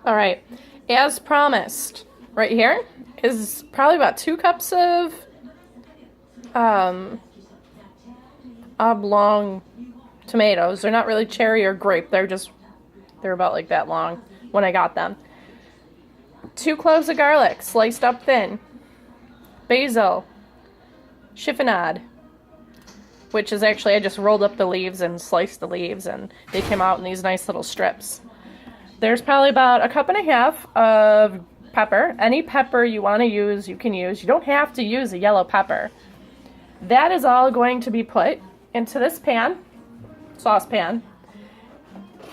All right, as promised, right here is probably about 2 cups of oblong tomatoes. They're not really cherry or grape. They're about like that long when I got them. 2 cloves of garlic, sliced up thin. Basil, chiffonade, which is actually, I just rolled up the leaves and sliced the leaves, and they came out in these nice little strips. There's probably about 1.5 cups of pepper. Any pepper you want to use, you can use. You don't have to use a yellow pepper. That is all going to be put into this pan, saucepan,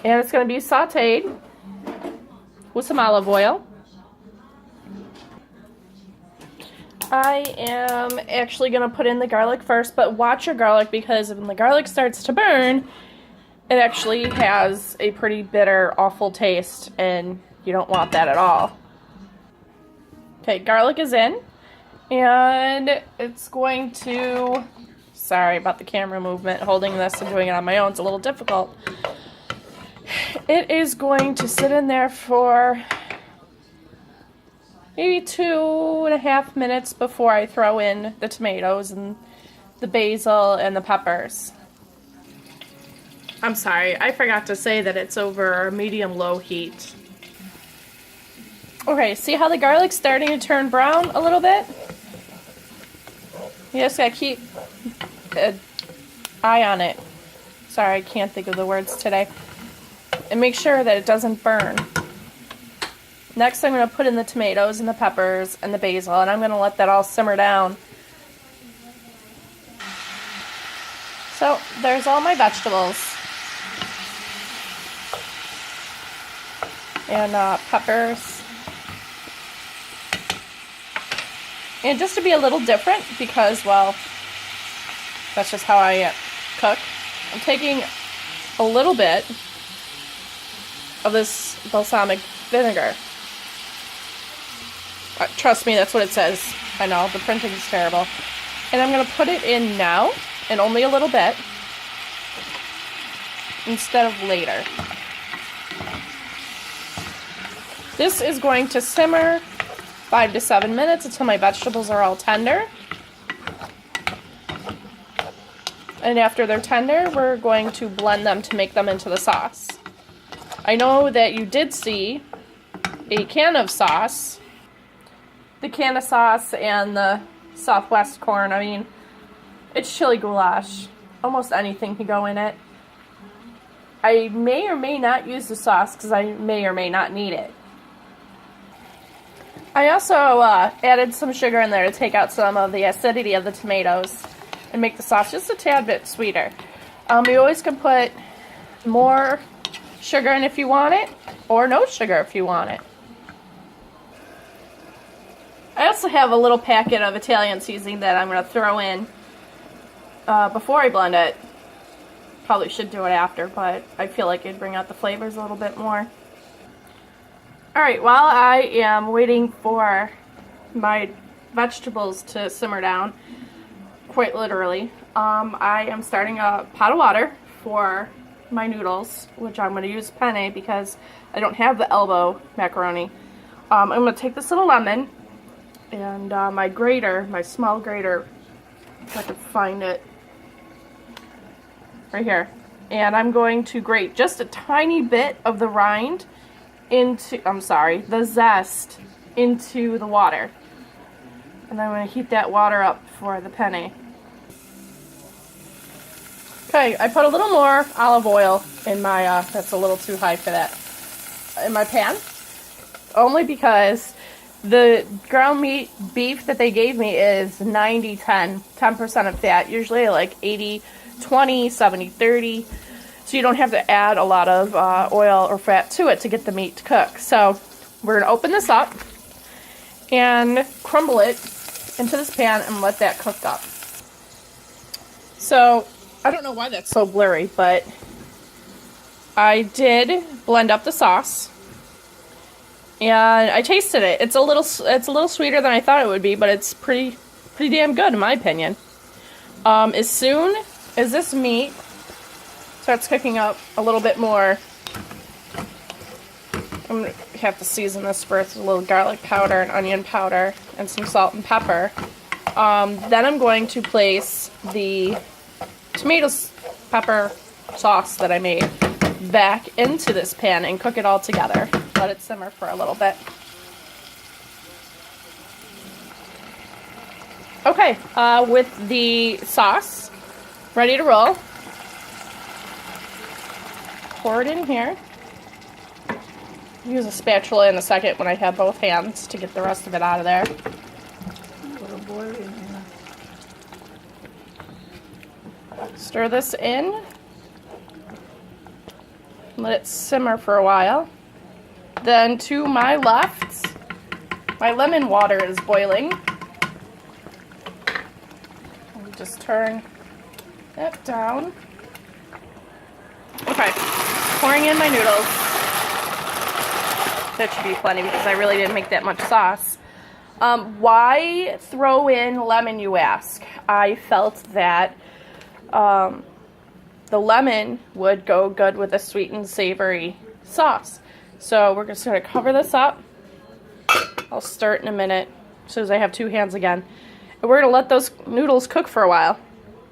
and it's going to be sauteed with some olive oil. I am actually going to put in the garlic first, but watch your garlic, because when the garlic starts to burn, it actually has a pretty bitter, awful taste, and you don't want that at all. Okay, garlic is in, and it's going to, sorry about the camera movement, holding this and doing it on my own, it's a little difficult. It is going to sit in there for maybe 2.5 minutes before I throw in the tomatoes and the basil and the peppers. I'm sorry, I forgot to say that it's over medium-low heat. Okay, see how the garlic's starting to turn brown a little bit? You just gotta keep an eye on it. Sorry, I can't think of the words today. And make sure that it doesn't burn. Next, I'm going to put in the tomatoes and the peppers and the basil, and I'm going to let that all simmer down. So, there's all my vegetables. And peppers. And just to be a little different, because, well, that's just how I cook, I'm taking a little bit of this balsamic vinegar. Trust me, that's what it says. I know, the printing is terrible. And I'm going to put it in now, and only a little bit, instead of later. This is going to simmer 5 to 7 minutes until my vegetables are all tender. And after they're tender, we're going to blend them to make them into the sauce. I know that you did see a can of sauce. The can of sauce and the Southwest corn, I mean, it's chili goulash. Almost anything can go in it. I may or may not use the sauce because I may or may not need it. I also added some sugar in there to take out some of the acidity of the tomatoes and make the sauce just a tad bit sweeter. You always can put more sugar in if you want it, or no sugar if you want it. I also have a little packet of Italian seasoning that I'm going to throw in before I blend it. Probably should do it after, but I feel like it'd bring out the flavors a little bit more. Alright, while I am waiting for my vegetables to simmer down, quite literally, I am starting a pot of water for my noodles, which I'm going to use penne because I don't have the elbow macaroni. I'm going to take this little lemon and my grater, my small grater, if I can find it, right here. And I'm going to grate just a tiny bit of the rind into, the zest into the water. And then I'm going to heat that water up for the penne. Okay, I put a little more olive oil in my, that's a little too high for that, in my pan. Only because the ground meat beef that they gave me is 90-10, 10% of fat. Usually like 80-20, 70-30. So you don't have to add a lot of oil or fat to it to get the meat to cook. So we're going to open this up and crumble it into this pan and let that cook up. So I don't know why that's so blurry, but I did blend up the sauce. And I tasted it. It's a little sweeter than I thought it would be, but it's pretty damn good in my opinion. As soon as this meat starts cooking up a little bit more, I'm going to have to season this with a little garlic powder and onion powder and some salt and pepper. Then I'm going to place the tomato pepper sauce that I made back into this pan and cook it all together. Let it simmer for a little bit. Okay, with the sauce ready to roll, pour it in here. Use a spatula in a second when I have both hands to get the rest of it out of there. Put a boil in here. Stir this in. Let it simmer for a while. Then to my left, my lemon water is boiling. Just turn that down. Okay, pouring in my noodles. That should be plenty because I really didn't make that much sauce. Why throw in lemon, you ask? I felt that the lemon would go good with a sweet and savory sauce. So we're just going to cover this up. I'll stir it in a minute as soon as I have two hands again. And we're going to let those noodles cook for a while.